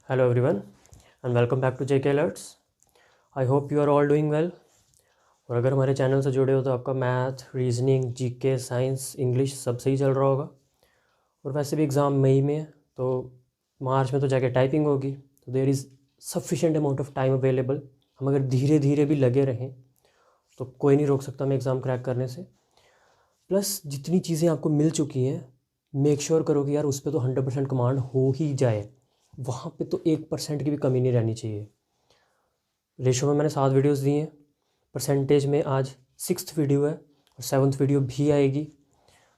Hello everyone and welcome back to JK Alerts. I hope you are all doing well. और अगर हमारे channel से जुड़े हो तो आपका math, reasoning, GK, science, English सब सही चल रहा होगा। और वैसे भी एग्ज़ाम मई में है तो मार्च में तो जाके टाइपिंग होगी, तो there is sufficient amount of time available. हम अगर धीरे धीरे भी लगे रहें तो कोई नहीं रोक सकता हमें एग्ज़ाम क्रैक करने से। प्लस जितनी चीज़ें आपको मिल चुकी हैं मेक श्योर करो कि यार उस पर तो 100% कमांड हो ही जाए, वहाँ पे तो 1% की भी कमी नहीं रहनी चाहिए। रेशो में मैंने 7 वीडियोस दी हैं, परसेंटेज में आज 6th वीडियो है और 7th वीडियो भी आएगी।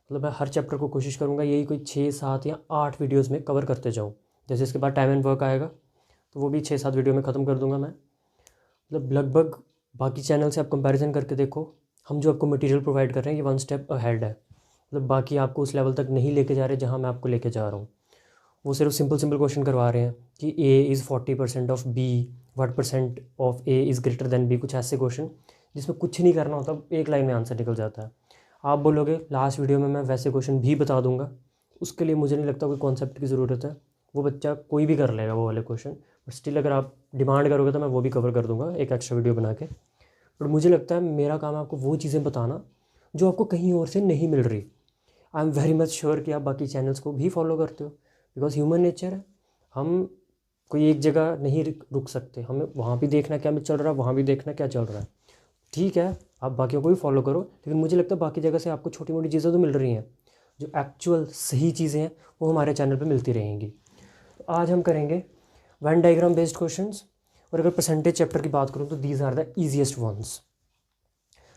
मतलब मैं हर चैप्टर को कोशिश करूँगा यही कोई 6, 7 या 8 वीडियोस में कवर करते जाऊँ। जैसे इसके बाद टाइम एंड वर्क आएगा तो वो भी 6, 7 वीडियो में ख़त्म कर दूँगा मैं। मतलब लगभग बाकी चैनल से आप कंपैरिजन करके देखो, हम जो आपको मटेरियल प्रोवाइड कर रहे हैं ये 1 स्टेप अहेड है। मतलब बाकी आपको उस लेवल तक नहीं लेके जा रहे जहाँ मैं आपको लेके जा रहा हूँ। वो सिर्फ सिंपल क्वेश्चन करवा रहे हैं कि A is 40% of B, what percent of A is greater than B, कुछ ऐसे क्वेश्चन जिसमें कुछ नहीं करना होता, एक लाइन में आंसर निकल जाता है। आप बोलोगे लास्ट वीडियो में मैं वैसे क्वेश्चन भी बता दूंगा, उसके लिए मुझे नहीं लगता कोई कॉन्सेप्ट की ज़रूरत है, वो बच्चा कोई भी कर लेगा वो वाले क्वेश्चन। बट स्टिल अगर आप डिमांड करोगे तो मैं वो भी कवर कर दूंगा एक एक्स्ट्रा वीडियो बना के। बट मुझे लगता है मेरा काम है आपको वो चीज़ें बताना जो आपको कहीं और से नहीं मिल रही। I am very much sure कि आप बाकी चैनल्स को भी फॉलो करते हो, बिकॉज ह्यूमन नेचर है, हम कोई एक जगह नहीं रुक सकते, हमें वहाँ भी देखना क्या चल रहा है, वहाँ भी देखना क्या चल रहा है। ठीक है, आप बाकियों को भी फॉलो करो, लेकिन मुझे लगता है बाकी जगह से आपको छोटी मोटी चीज़ें तो मिल रही हैं, जो एक्चुअल सही चीज़ें हैं वो हमारे चैनल पे मिलती रहेंगी। तो आज हम करेंगे वेन डायग्राम बेस्ड क्वेश्चंस। और अगर परसेंटेज चैप्टर की बात करूँ तो these are the easiest ones.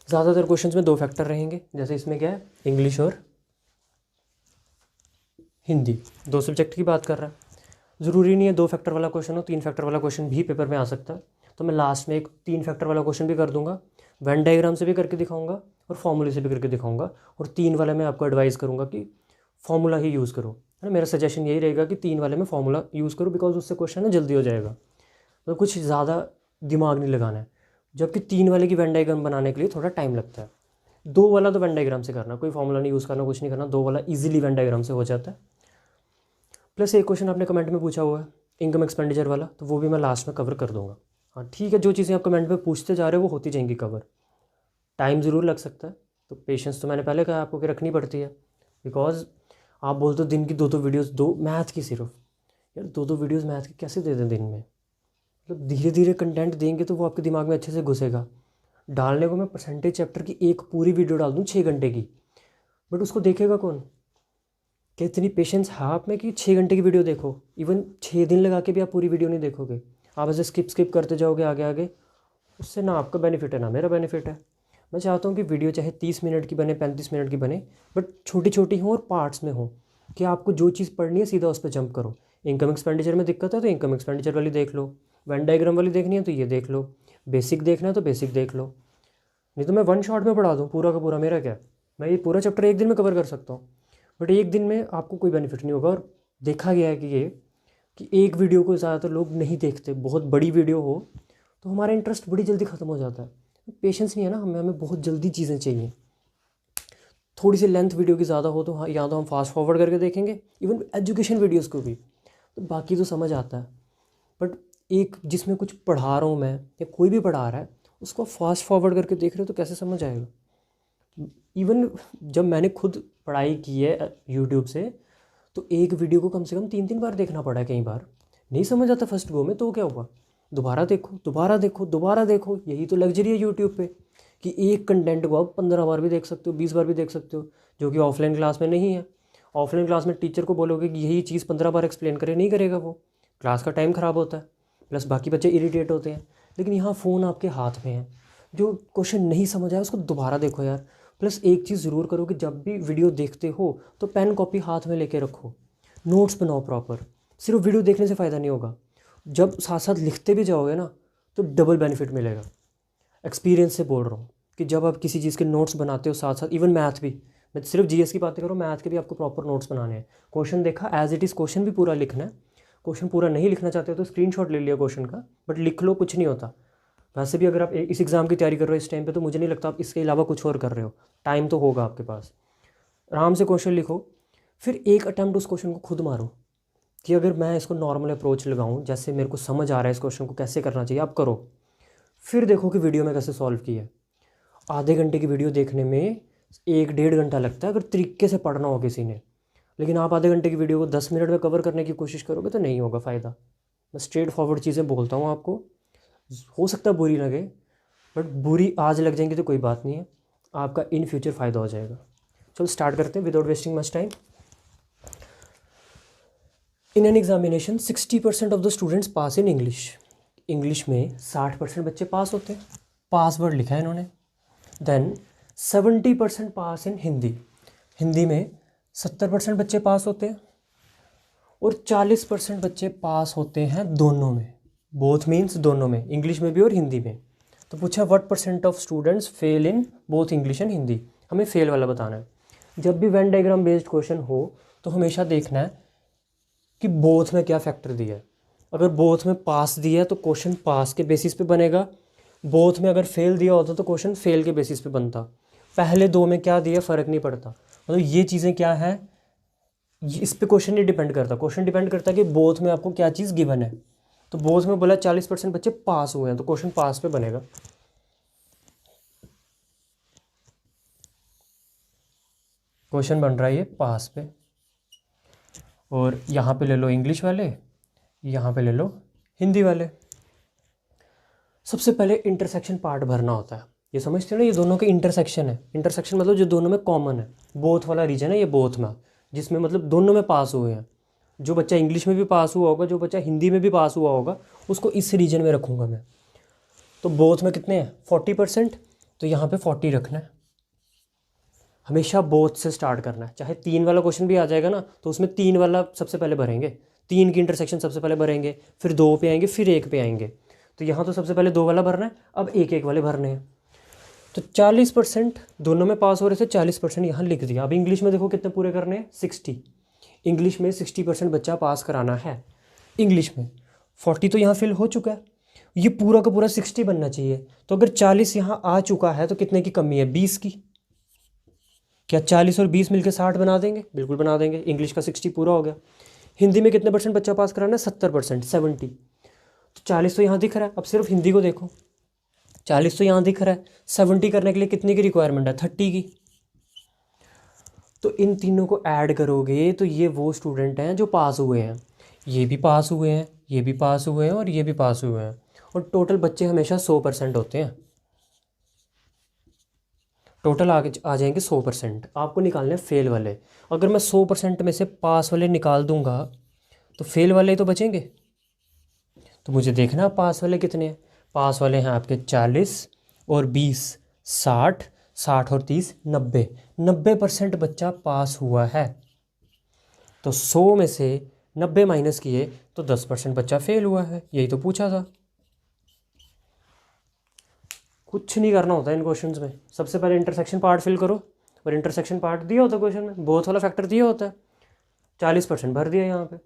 ज़्यादातर क्वेश्चंस में 2 फैक्टर रहेंगे, जैसे इसमें क्या है, इंग्लिश और हिंदी, 2 सब्जेक्ट की बात कर रहा है। ज़रूरी नहीं है 2 फैक्टर वाला क्वेश्चन हो, 3 फैक्टर वाला क्वेश्चन भी पेपर में आ सकता है। तो मैं लास्ट में एक 3 फैक्टर वाला क्वेश्चन भी कर दूंगा, वेन डायग्राम से भी करके दिखाऊंगा और फॉर्मूले से भी करके दिखाऊंगा। और 3 वाले में आपको एडवाइस करूंगा कि फॉर्मूला ही यूज़ करो, है ना। मेरा सजेशन यही रहेगा कि 3 वाले में फॉर्मूला यूज़ करो, बिकॉज उससे क्वेश्चन है जल्दी हो जाएगा, तो कुछ ज़्यादा दिमाग नहीं लगाना है। जबकि 3 वाले की वेन डायग्राम बनाने के लिए थोड़ा टाइम लगता है। 2 वाला तो वेन डायग्राम से करना, कोई फॉर्मूला नहीं यूज़ करना, कुछ नहीं करना, 2 वाला ईजिली वेन डायग्राम से हो जाता है। प्लस एक क्वेश्चन आपने कमेंट में पूछा हुआ है इनकम एक्सपेंडिचर वाला, तो वो भी मैं लास्ट में कवर कर दूंगा। हाँ ठीक है, जो चीज़ें आप कमेंट में पूछते जा रहे हो वो होती जाएंगी कवर। टाइम ज़रूर लग सकता है, तो पेशेंस तो मैंने पहले कहा आपको कि रखनी पड़ती है, बिकॉज आप बोलते हो दिन की 2 वीडियोज़, 2 मैथ की सिर्फ, यार 2 वीडियोज़ मैथ की कैसे दे दें दिन में। मतलब धीरे धीरे कंटेंट देंगे तो वो आपके दिमाग में अच्छे से घुसेगा। डालने को मैं परसेंटेज चैप्टर की एक पूरी वीडियो डाल दूँ 6 घंटे की, बट उसको देखेगा कौन। कि इतनी पेशेंस है आप में कि 6 घंटे की वीडियो देखो, इवन 6 दिन लगा के भी आप पूरी वीडियो नहीं देखोगे, आप ऐसे स्किप करते जाओगे आगे आगे, उससे ना आपका बेनिफिट है ना मेरा बेनिफिट है। मैं चाहता हूँ कि वीडियो चाहे 30 मिनट की बने, 35 मिनट की बने, बट छोटी छोटी हो और पार्ट्स में हो, कि आपको जो चीज़ पढ़नी है सीधा उस पर जंप करो। इनकम एक्सपेंडिचर में दिक्कत है तो इनकम एक्सपेंडिचर वाली देख लो, वेन डायग्राम वाली देखनी है तो ये देख लो, बेसिक देखना है तो बेसिक देख लो। नहीं तो मैं 1 शॉट में पढ़ा दूँ पूरा का पूरा, मेरा क्या, मैं ये पूरा चैप्टर एक दिन में कवर कर सकता हूँ, बट एक दिन में आपको कोई बेनिफिट नहीं होगा। और देखा गया है कि ये कि एक वीडियो को ज़्यादातर लोग नहीं देखते, बहुत बड़ी वीडियो हो तो हमारा इंटरेस्ट बड़ी जल्दी ख़त्म हो जाता है, पेशेंस नहीं है ना हमें बहुत जल्दी चीज़ें चाहिए। थोड़ी सी लेंथ वीडियो की ज़्यादा हो तो हाँ, या तो हम फास्ट फॉरवर्ड करके देखेंगे, इवन एजुकेशन वीडियोज़ को भी, तो बाकी तो समझ आता है। बट एक जिसमें कुछ पढ़ा रहा हूँ मैं या कोई भी पढ़ा रहा है, उसको फास्ट फॉरवर्ड करके देख रहे हो तो कैसे समझ आएगा। इवन जब मैंने खुद पढ़ाई की है यूट्यूब से, तो एक वीडियो को कम से कम 3-3 बार देखना पड़ा है, कई बार नहीं समझ आता फर्स्ट गो में, तो क्या हुआ, दोबारा देखो दोबारा देखो दोबारा देखो। यही तो लग्जरी है यूट्यूब पे कि एक कंटेंट को आप 15 बार भी देख सकते हो, 20 बार भी देख सकते हो, जो कि ऑफलाइन क्लास में नहीं है। ऑफलाइन क्लास में टीचर को बोलोगे कि यही चीज़ 15 बार एक्सप्लेन करे, नहीं करेगा, वो क्लास का टाइम ख़राब होता है, प्लस बाकी बच्चे इरीटेट होते हैं। लेकिन यहाँ फ़ोन आपके हाथ में है, जो क्वेश्चन नहीं समझ आया उसको दोबारा देखो यार। प्लस एक चीज़ ज़रूर करो कि जब भी वीडियो देखते हो तो पेन कॉपी हाथ में लेके रखो, नोट्स बनाओ प्रॉपर। सिर्फ वीडियो देखने से फ़ायदा नहीं होगा, जब साथ साथ लिखते भी जाओगे ना तो डबल बेनिफिट मिलेगा। एक्सपीरियंस से बोल रहा हूँ कि जब आप किसी चीज़ के नोट्स बनाते हो साथ साथ, इवन मैथ भी, मैं सिर्फ जीएस की बातें करूँ, मैथ के भी आपको प्रॉपर नोट्स बनाने हैं। क्वेश्चन देखा एज इट इज़, क्वेश्चन भी पूरा लिखना है। क्वेश्चन पूरा नहीं लिखना चाहते हो तो स्क्रीनशॉट ले लिया क्वेश्चन का, बट लिख लो, कुछ नहीं होता। वैसे भी अगर आप इस एग्ज़ाम की तैयारी कर रहे हो इस टाइम पे, तो मुझे नहीं लगता आप इसके अलावा कुछ और कर रहे हो, टाइम तो होगा आपके पास। आराम से क्वेश्चन लिखो, फिर एक अटैम्प्ट उस क्वेश्चन को खुद मारो, कि अगर मैं इसको नॉर्मल अप्रोच लगाऊं, जैसे मेरे को समझ आ रहा है इस क्वेश्चन को कैसे करना चाहिए, आप करो, फिर देखो कि वीडियो में कैसे सॉल्व किया है। आधे घंटे की वीडियो देखने में 1-1.5 घंटा लगता है अगर तरीके से पढ़ना हो किसी ने, लेकिन आप आधे घंटे की वीडियो को 10 मिनट में कवर करने की कोशिश करोगे तो नहीं होगा फ़ायदा। मैं स्ट्रेट फॉरवर्ड चीज़ें बोलता हूँ आपको, हो सकता है बुरी लगे, बट बुरी आज लग जाएंगी तो कोई बात नहीं है, आपका इन फ्यूचर फ़ायदा हो जाएगा। चलो स्टार्ट करते हैं without wasting much time. In an examination 60% of the students pass in English. English में 60% बच्चे पास होते हैं, पासवर्ड लिखा है इन्होंने। देन 70% पास इन हिंदी। हिंदी में 70% बच्चे पास होते हैं और 40% बच्चे पास होते हैं दोनों में। बोथ मीन्स दोनों में, इंग्लिश में भी और हिंदी में। तो पूछा what percent of students fail in both English and Hindi. हमें फेल वाला बताना है। जब भी वेन डायग्राम बेस्ड क्वेश्चन हो तो हमेशा देखना है कि बोथ में क्या फैक्टर दिया है। अगर बोथ में पास दिया है तो क्वेश्चन पास के बेसिस पे बनेगा, बोथ में अगर फेल दिया होता तो क्वेश्चन फेल के बेसिस पे बनता। पहले दो में क्या दिया फ़र्क नहीं पड़ता, मतलब ये चीज़ें क्या है, इस पे क्वेश्चन नहीं डिपेंड करता। क्वेश्चन डिपेंड करता है कि बोथ में आपको क्या चीज़ गिवन है। तो बोथ में बोला 40% बच्चे पास हुए हैं तो क्वेश्चन पास पे बनेगा। क्वेश्चन बन रहा है ये पास पे। और यहाँ पे ले लो इंग्लिश वाले, यहाँ पे ले लो हिंदी वाले। सबसे पहले इंटरसेक्शन पार्ट भरना होता है। ये समझते हो ना, ये दोनों के इंटरसेक्शन है। इंटरसेक्शन मतलब जो दोनों में कॉमन है। बोथ वाला रीजन है ये बोथ में, जिसमें मतलब दोनों में पास हुए हैं। जो बच्चा इंग्लिश में भी पास हुआ होगा, जो बच्चा हिंदी में भी पास हुआ होगा, उसको इस रीजन में रखूँगा मैं। तो बोथ में कितने हैं 40%, तो यहाँ पे 40 रखना है। हमेशा बोथ से स्टार्ट करना है। चाहे 3 वाला क्वेश्चन भी आ जाएगा ना तो उसमें 3 वाला सबसे पहले भरेंगे, 3 की इंटरसेक्शन सबसे पहले भरेंगे, फिर 2 पे आएंगे, फिर 1 पे आएंगे। तो यहाँ तो सबसे पहले 2 वाला भरना है, अब 1-1 वाले भरने हैं। तो 40% दोनों में पास हो रहे थे, 40% यहाँ लिख दिया। अब इंग्लिश में देखो कितने पूरे करने हैं 60। इंग्लिश में 60% बच्चा पास कराना है। इंग्लिश में 40 तो यहाँ फिल हो चुका है, ये पूरा का पूरा 60 बनना चाहिए। तो अगर 40 यहाँ आ चुका है तो कितने की कमी है 20 की। क्या 40 और 20 मिलकर 60 बना देंगे? बिल्कुल बना देंगे। इंग्लिश का 60 पूरा हो गया। हिंदी में कितने परसेंट बच्चा पास कराना है 70%, 70। तो 40 तो यहाँ दिख रहा है, अब सिर्फ हिंदी को देखो। 40 तो यहाँ दिख रहा है, 70 करने के लिए कितनी की रिक्वायरमेंट है 30 की। तो इन तीनों को ऐड करोगे तो ये वो स्टूडेंट हैं जो पास हुए हैं। ये भी पास हुए हैं, ये भी पास हुए हैं और ये भी पास हुए हैं। और टोटल बच्चे हमेशा 100% होते हैं। टोटल आगे आ जाएंगे 100%। आपको निकालने हैं फेल वाले। अगर मैं 100% में से पास वाले निकाल दूंगा तो फेल वाले तो बचेंगे। तो मुझे देखना पास वाले कितने हैं। पास वाले हैं आपके 40 और 20 60, 60 और 30 90। 90% बच्चा पास हुआ है। तो 100 में से 90 माइनस किए तो 10% बच्चा फेल हुआ है। यही तो पूछा था। कुछ नहीं करना होता इन क्वेश्चंस में। सबसे पहले इंटरसेक्शन पार्ट फिल करो, और इंटरसेक्शन पार्ट दिया होता है क्वेश्चन में, बोथ वाला फैक्टर दिया होता है। 40% भर दिया यहाँ पे।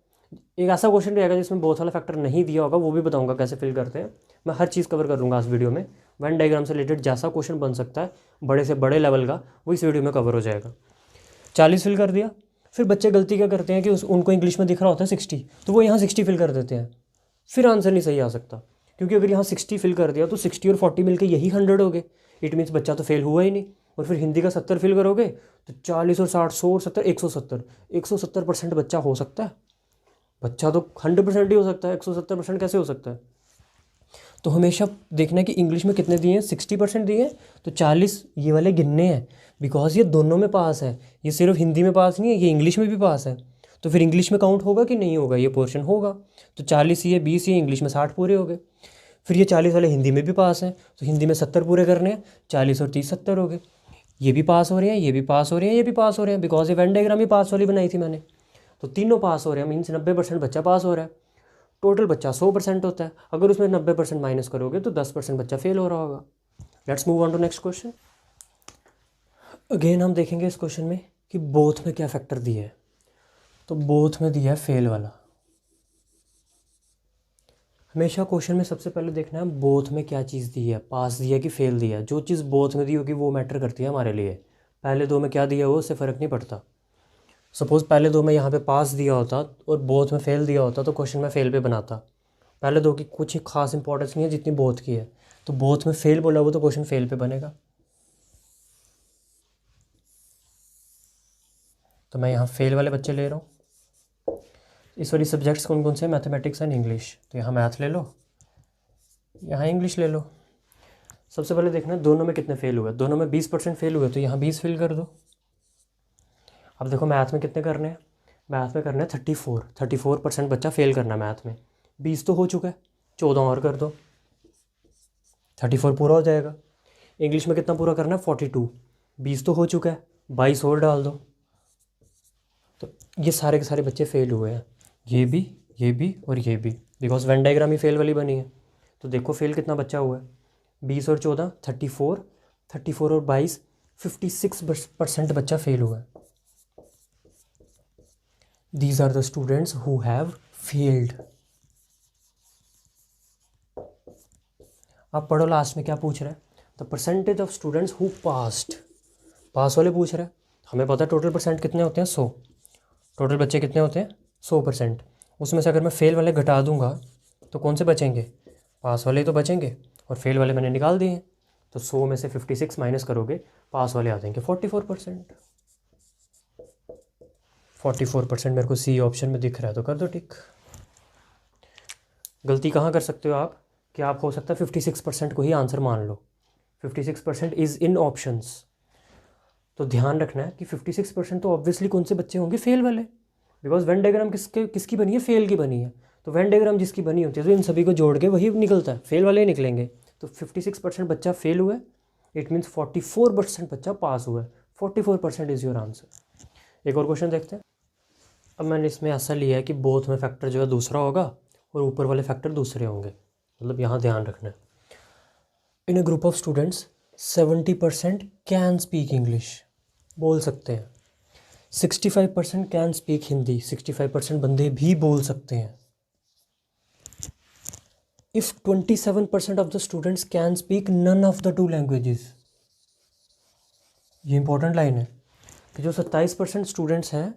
एक ऐसा क्वेश्चन रहेगा जिसमें बोथ वाला फैक्टर नहीं दिया होगा, वो भी बताऊंगा कैसे फिल करते हैं। मैं हर चीज़ कवर कर लूँगा इस वीडियो में। वेन डायग्राम से रिलेटेड जैसा क्वेश्चन बन सकता है बड़े से बड़े लेवल का, वो इस वीडियो में कवर हो जाएगा। 40 फिल कर दिया। फिर बच्चे गलती क्या करते हैं कि उनको इंग्लिश में दिख रहा होता है 60, तो वो यहाँ 60 फिल कर देते हैं। फिर आंसर नहीं सही आ सकता, क्योंकि अगर यहाँ 60 फिल कर दिया तो 60 और 40 मिलकर यही 100 हो गए। इट मीन्स बच्चा तो फेल हुआ ही नहीं। और फिर हिंदी का 70 फिल करोगे तो 40 और 60, 100 और 70, 170। 170% बच्चा हो सकता है। बच्चा तो 100% ही हो सकता है, 170% कैसे हो सकता है? तो हमेशा देखना है कि इंग्लिश में कितने दिए हैं, 60% दिए हैं, तो 40 ये वाले गिनने हैं, बिकॉज ये दोनों में पास है। ये सिर्फ हिंदी में पास नहीं है, ये इंग्लिश में भी पास है। तो फिर इंग्लिश में काउंट होगा कि नहीं होगा? ये पोर्शन होगा। तो 40 ये 20 ये इंग्लिश में 60 पूरे हो गए। फिर ये 40 वाले हिंदी में भी पास हैं, तो हिंदी में 70 पूरे करने हैं। 40 और 30 70 हो गए। ये भी पास हो रहे हैं, ये भी पास हो रहे हैं, ये भी पास हो रहे हैं, बिकॉज ये वेन डायग्राम ही पास वाली बनाई थी मैंने। तो तीनों पास हो रहे हैं, मीन्स 90% बच्चा पास हो रहा है। टोटल बच्चा 100% होता है। अगर उसमें 90% माइनस करोगे तो 10% बच्चा फेल हो रहा होगा। Let's move on to next question. Again हम देखेंगे इस क्वेश्चन में कि बोथ में क्या फैक्टर दिया है। तो बोथ में दिया है फेल वाला। हमेशा क्वेश्चन में सबसे पहले देखना है बोथ में क्या चीज़ दी है, पास दिया कि फेल दिया। जो चीज़ बोथ में दी होगी वो मैटर करती है हमारे लिए। पहले दो में क्या दिया हो उससे फ़र्क नहीं पड़ता। सपोज़ पहले दो में यहाँ पे पास दिया होता और बोथ में फेल दिया होता तो क्वेश्चन मैं फेल पे बनाता। पहले दो की कुछ खास इंपॉर्टेंस नहीं है जितनी बोथ की है, तो बोथ में फेल बोला हुआ तो क्वेश्चन फेल पे बनेगा। तो मैं यहाँ फेल वाले बच्चे ले रहा हूँ। इस वाली सब्जेक्ट्स कौन कौन से हैं? Mathematics and English. तो यहाँ मैथ ले लो, यहाँ इंग्लिश ले लो। सबसे पहले देखना दोनों में कितने फेल हुए। दोनों में 20% फेल हुए तो यहाँ 20 फिल कर दो। अब देखो मैथ में कितने करने हैं? मैथ में करना है 34% बच्चा फेल करना है मैथ में। 20 तो हो चुका है, 14 और कर दो, 34 पूरा हो जाएगा। इंग्लिश में कितना पूरा करना है? 42। 20 तो हो चुका है, 22 और डाल दो। तो ये सारे के सारे बच्चे फेल हुए हैं, ये भी और ये भी, because Venn diagram he fail वाली बनी है। तो देखो फेल कितना बच्चा हुआ है? 20 और 14 34 और 22 56% बच्चा फेल हुआ है। These are the students who have failed. अब पढ़ो लास्ट में क्या पूछ रहा है? The percentage of students who passed. Pass वाले पूछ रहा है। हमें पता है टोटल परसेंट कितने होते हैं? 100। टोटल बच्चे कितने होते हैं? 100%। उसमें से अगर मैं फेल वाले घटा दूंगा तो कौन से बचेंगे? पास वाले तो बचेंगे, और फेल वाले मैंने निकाल दिए हैं। तो 100 में से 56 माइनस करोगे, पास वाले आ जाएंगे 44%। 44% मेरे को सी ऑप्शन में दिख रहा है, तो कर दो टिक। गलती कहाँ कर सकते हो आप कि आप हो सकता है 56% को ही आंसर मान लो। 56% इज़ इन ऑप्शंस। तो ध्यान रखना है कि 56% तो ऑब्वियसली कौन से बच्चे होंगे? फेल वाले, बिकॉज वेन डायग्राम किसकी बनी है? फेल की बनी है। तो वेन डायग्राम जिसकी बनी होती है तो इन सभी को जोड़ के वही निकलता है, फेल वाले ही निकलेंगे। तो 56% बच्चा फेल हुआ है, इट मीन्स 44% बच्चा पास हुआ है। 44% इज़ योर आंसर। एक और क्वेश्चन देखते हैं। अब मैंने इसमें ऐसा लिया है कि बोथ में फैक्टर जो है दूसरा होगा और ऊपर वाले फैक्टर दूसरे होंगे, मतलब यहाँ ध्यान रखना है। In a group of students 70% can speak English, बोल सकते हैं। 65% कैन स्पीक हिंदी, 65% बंदे भी बोल सकते हैं। If 27% of the students can speak none of the two languages, ये इंपॉर्टेंट लाइन है कि जो 27% स्टूडेंट्स हैं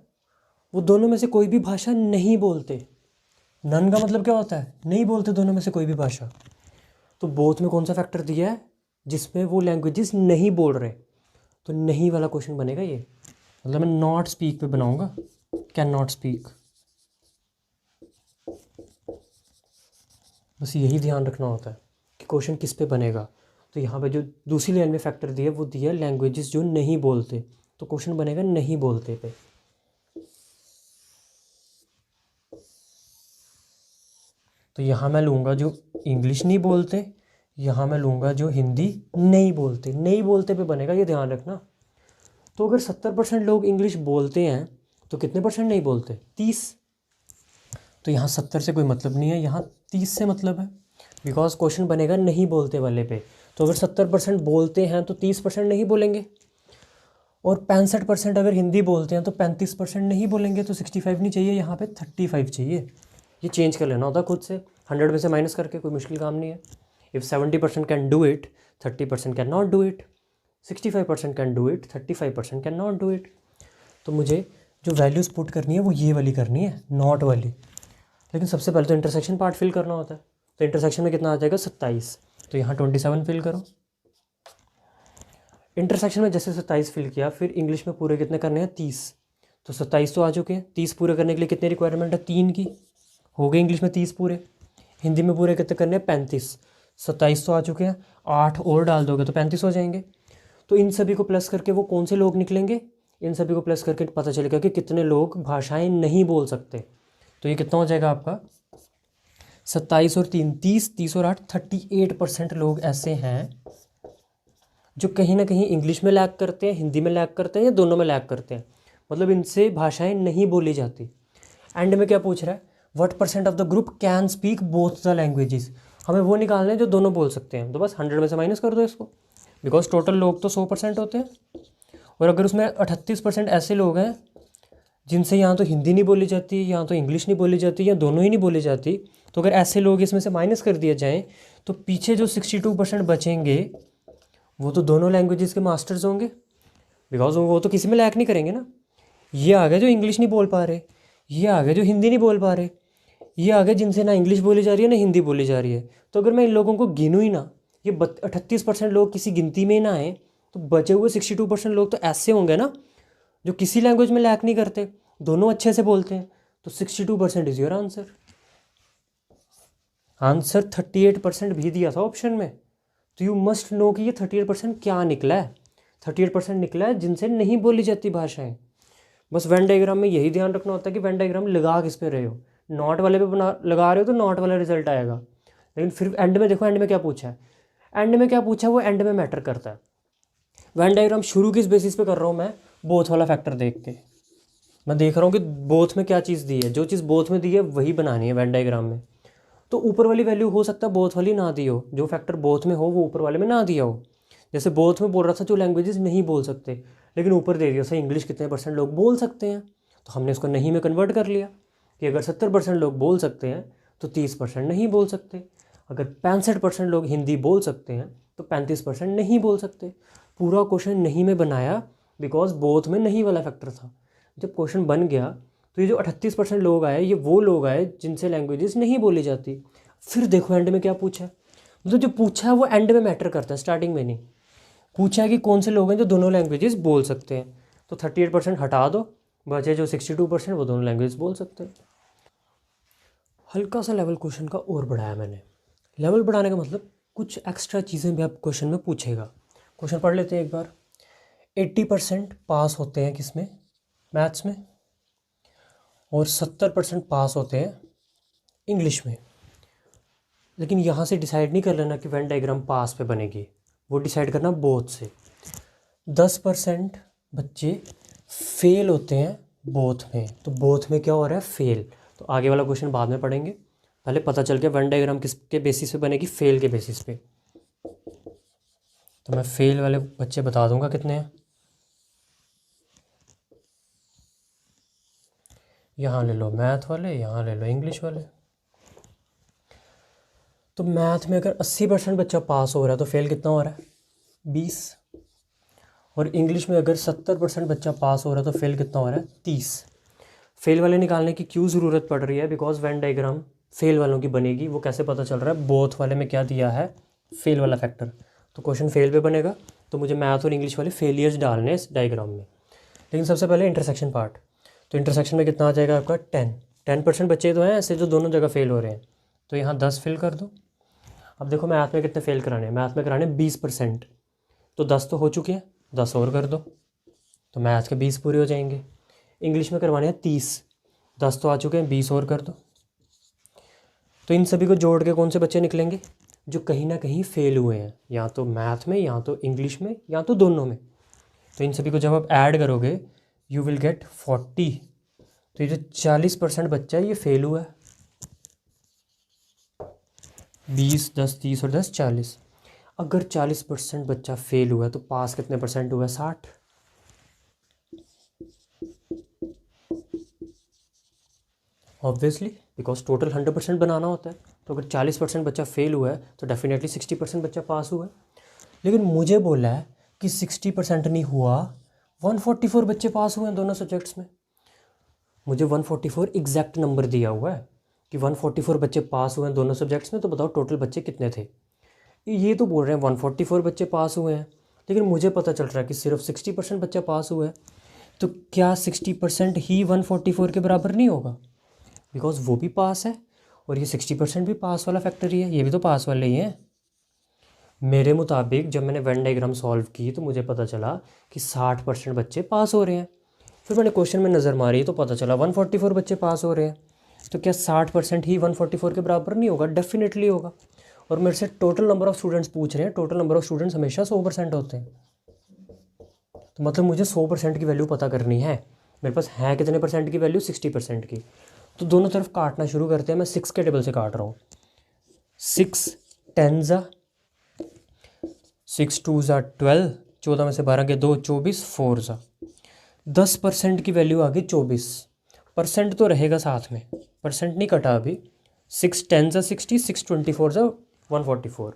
वो दोनों में से कोई भी भाषा नहीं बोलते। नन का मतलब क्या होता है? नहीं बोलते दोनों में से कोई भी भाषा। तो बोथ में कौन सा फैक्टर दिया है जिसमें वो लैंग्वेजेस नहीं बोल रहे? तो नहीं वाला क्वेश्चन बनेगा ये, मतलब मैं नॉट स्पीक पे बनाऊंगा, कैन नॉट स्पीक। बस यही ध्यान रखना होता है कि क्वेश्चन किस पे बनेगा। तो यहाँ पे जो दूसरी लाइन में फैक्टर दिया वो दिया लैंग्वेजेस जो नहीं बोलते, तो क्वेश्चन बनेगा नहीं बोलते पे। तो यहाँ मैं लूँगा जो इंग्लिश नहीं बोलते, यहाँ मैं लूँगा जो हिंदी नहीं बोलते। नहीं बोलते पे बनेगा, ये ध्यान रखना। तो अगर 70% लोग इंग्लिश बोलते हैं तो कितने परसेंट नहीं बोलते? 30। तो यहाँ 70 से कोई मतलब नहीं है, यहाँ 30 से मतलब है, बिकॉज क्वेश्चन बनेगा नहीं बोलते वाले पे। तो अगर 70% बोलते हैं तो 30% नहीं बोलेंगे, और 65% अगर हिंदी बोलते हैं तो 35% नहीं बोलेंगे। तो 65 नहीं चाहिए, यहाँ पे 35 चाहिए। ये चेंज कर लेना होता खुद से, 100 में से माइनस करके, कोई मुश्किल काम नहीं है। If 70% can do it, 30% can not do it. 65% can do it, 35% can not do it. तो मुझे जो वैल्यूज़ पुट करनी है वो ये वाली करनी है, नॉट वाली। लेकिन सबसे पहले तो इंटरसेक्शन पार्ट फिल करना होता है। तो इंटरसेक्शन में कितना आ जाएगा? 27। तो यहाँ 27 फिल करो। इंटरसेक्शन में जैसे 27 फिल किया, फिर इंग्लिश में पूरे कितने करने हैं? 30। तो 27 तो आ चुके हैं, 30 पूरे करने के लिए कितनी रिक्वायरमेंट है? 3 की। हो गए इंग्लिश में 30 पूरे। हिंदी में पूरे कितने करने हैं? 35। 27 तो आ चुके हैं, 8 और डाल दोगे तो 35 हो जाएंगे। तो इन सभी को प्लस करके वो कौन से लोग निकलेंगे? इन सभी को प्लस करके पता चलेगा कि कितने लोग भाषाएं नहीं बोल सकते। तो ये कितना हो जाएगा आपका? 27 और 3, 30, 30 और 8, 38% लोग ऐसे हैं जो कहीं ना कहीं इंग्लिश में लैग करते हैं, हिंदी में लैग करते हैं, या दोनों में लैग करते हैं। मतलब इनसे भाषाएं नहीं बोली जाती। एंड में क्या पूछ रहा है? What percent of the group can speak both the languages. हमें वो निकालना है जो दोनों बोल सकते हैं। तो बस 100 में से माइनस कर दो इसको, बिकॉज टोटल लोग तो 100% होते हैं। और अगर उसमें 38% ऐसे लोग हैं जिनसे यहाँ तो हिंदी नहीं बोली जाती, यहाँ तो इंग्लिश नहीं बोली जाती, या दोनों ही नहीं बोली जाती, तो अगर ऐसे लोग इसमें से माइनस कर दिए जाएँ तो पीछे जो 62% बचेंगे वो तो दोनों लैंग्वेजेस के मास्टर्स होंगे, बिकॉज वो तो किसी में लैक नहीं करेंगे ना। ये आ गए जो इंग्लिश नहीं बोल पा रहे, ये आ गए जो हिंदी नहीं बोल पा रहे, ये आ गए जिनसे ना इंग्लिश बोली जा रही है ना हिंदी बोली जा रही है। तो अगर मैं इन लोगों को गिनूँ ही ना, ये 38% लोग किसी गिनती में ही ना आए, तो बचे हुए 62% लोग तो ऐसे होंगे ना जो किसी लैंग्वेज में लैक नहीं करते, दोनों अच्छे से बोलते हैं। तो 62% इज़ योर आंसर। आंसर 38% भी दिया था ऑप्शन में, तो यू मस्ट नो कि ये 38% क्या निकला है। 38% निकला है जिनसे नहीं बोली जाती भाषाएं। बस वेन डायग्राम में यही ध्यान रखना होता है कि वेन डायग्राम लगा किस पे रहे हो। नॉट वाले पे बना लगा रहे हो तो नॉट वाला रिजल्ट आएगा, लेकिन फिर एंड में देखो एंड में क्या पूछा है, एंड में क्या पूछा है वो एंड में मैटर करता है। वेन डायग्राम शुरू किस बेसिस पे कर रहा हूँ मैं, बोथ वाला फैक्टर देख के। मैं देख रहा हूँ कि बोथ में क्या चीज़ दी है, जो चीज़ बोथ में दी है वही बनानी है वेन डायग्राम में। तो ऊपर वाली वैल्यू हो सकता है बोथ वाली ना दी हो, जो फैक्टर बोथ में हो वो ऊपर वाले में ना दिया हो। जैसे बोथ में बोल रहा था जो लैंग्वेजेस नहीं बोल सकते, लेकिन ऊपर दे दिया सही इंग्लिश कितने % लोग बोल सकते हैं, तो हमने उसको नहीं में कन्वर्ट कर लिया कि अगर 70% लोग बोल सकते हैं तो 30% नहीं बोल सकते, अगर 65% लोग हिंदी बोल सकते हैं तो 35% नहीं बोल सकते। पूरा क्वेश्चन नहीं में बनाया बिकॉज बोथ में नहीं वाला फैक्टर था। जब क्वेश्चन बन गया तो ये जो 38% लोग आए ये वो लोग आए जिनसे लैंग्वेजेस नहीं बोली जाती। फिर देखो एंड में क्या पूछा है, मतलब जो पूछा है वो एंड में मैटर करता है, स्टार्टिंग में नहीं। पूछा है कि कौन से लोग हैं जो दोनों लैंग्वेजेस बोल सकते हैं, तो 38% हटा दो, बचे जो 62% वो दोनों लैंग्वेज बोल सकते हैं। हल्का सा लेवल क्वेश्चन का और बढ़ाया मैंने। लेवल बढ़ाने का मतलब कुछ एक्स्ट्रा चीज़ें भी आप क्वेश्चन में पूछेगा। क्वेश्चन पढ़ लेते हैं एक बार। 80% पास होते हैं किस में, मैथ्स में, और 70% पास होते हैं इंग्लिश में। लेकिन यहाँ से डिसाइड नहीं कर लेना कि वेन डायग्राम पास पे बनेगी, वो डिसाइड करना बोथ से। 10% बच्चे फेल होते हैं बोथ में, तो बोथ में क्या हो रहा है, फेल। तो आगे वाला क्वेश्चन बाद में पढ़ेंगे, पहले पता चल गया वेन डायग्राम किसके बेसिस पे बनेगी, फेल के बेसिस पे। तो मैं फेल वाले बच्चे बता दूंगा कितने हैं। यहाँ ले लो मैथ वाले, यहाँ ले लो इंग्लिश वाले। तो मैथ में अगर 80% बच्चा पास हो रहा है तो फेल कितना हो रहा है, 20। और इंग्लिश में अगर 70% बच्चा पास हो रहा है तो फेल कितना हो रहा है, 30। फेल वाले निकालने की क्यों ज़रूरत पड़ रही है, बिकॉज वेन डायग्राम फेल वालों की बनेगी। वो कैसे पता चल रहा है, बोथ वाले में क्या दिया है, फेल वाला फैक्टर। तो क्वेश्चन फेल पे बनेगा, तो मुझे मैथ और इंग्लिश वाले फेलियर्स डालने इस डायग्राम में। लेकिन सबसे पहले इंटरसेक्शन पार्ट। तो इंटरसेक्शन में कितना आ जाएगा आपका, 10% बच्चे तो हैं ऐसे जो दोनों जगह फेल हो रहे हैं, तो यहाँ 10 फिल कर दो। अब देखो मैथ में कितने फेल कराने हैं, मैथ में कराने 20%, तो 10 तो हो चुके हैं, 10 और कर दो, तो मैथ के 20 पूरे हो जाएंगे। इंग्लिश में करवाने हैं 30, 10 तो आ चुके हैं, 20 और कर दो। तो इन सभी को जोड़ के कौन से बच्चे निकलेंगे, जो कहीं ना कहीं फेल हुए हैं, या तो मैथ में, या तो इंग्लिश में, या तो दोनों में। तो इन सभी को जब आप ऐड करोगे यू विल गेट 40। तो ये जो 40% बच्चा है ये फेल हुआ है। 20, 10, 30 और 10, 40। अगर 40% बच्चा फेल हुआ है तो पास कितने % हुआ है, 60। ऑब्वियसली बिकॉज टोटल 100% बनाना होता है, तो अगर 40% बच्चा फेल हुआ है तो डेफिनेटली 60% बच्चा पास हुआ है। लेकिन मुझे बोला है कि 60% नहीं हुआ, 144 बच्चे पास हुए हैं दोनों सब्जेक्ट्स में। मुझे 144 एग्जैक्ट नंबर दिया हुआ है कि 144 बच्चे पास हुए हैं दोनों सब्जेक्ट्स में, तो बताओ टोटल बच्चे कितने थे। ये तो बोल रहे हैं 144 बच्चे पास हुए हैं, लेकिन मुझे पता चल रहा है कि सिर्फ 60% बच्चा पास हुआ है। तो क्या 60% ही 144 के बराबर नहीं होगा, बिकॉज वो भी पास है और ये 60% भी पास वाला फैक्टर ही है, ये भी तो पास वाले ही हैं। मेरे मुताबिक जब मैंने वेन डायग्राम सॉल्व की तो मुझे पता चला कि 60% बच्चे पास हो रहे हैं। फिर मैंने क्वेश्चन में नज़र मारी तो पता चला 144 बच्चे पास हो रहे हैं। तो क्या 60% ही 144 के बराबर नहीं होगा, डेफिनेटली होगा। और मेरे से टोटल नंबर ऑफ़ स्टूडेंट्स पूछ रहे हैं, टोटल नंबर ऑफ़ स्टूडेंट्स हमेशा 100% होते हैं, तो मतलब मुझे 100% की वैल्यू पता करनी है। मेरे पास है कितने % की वैल्यू, 60% की। तो दोनों तरफ काटना शुरू करते हैं, मैं 6 के टेबल से काट रहा हूँ। 6 10 ज़ा, 6 2 ज़ा 12, 14 में से 12 के 2, 24, 4 ज़ा 10% की वैल्यू आ गई 24%। तो रहेगा साथ में, परसेंट नहीं कटा अभी। 6 10 ज़ा 60, 6 24 ज़ा 144।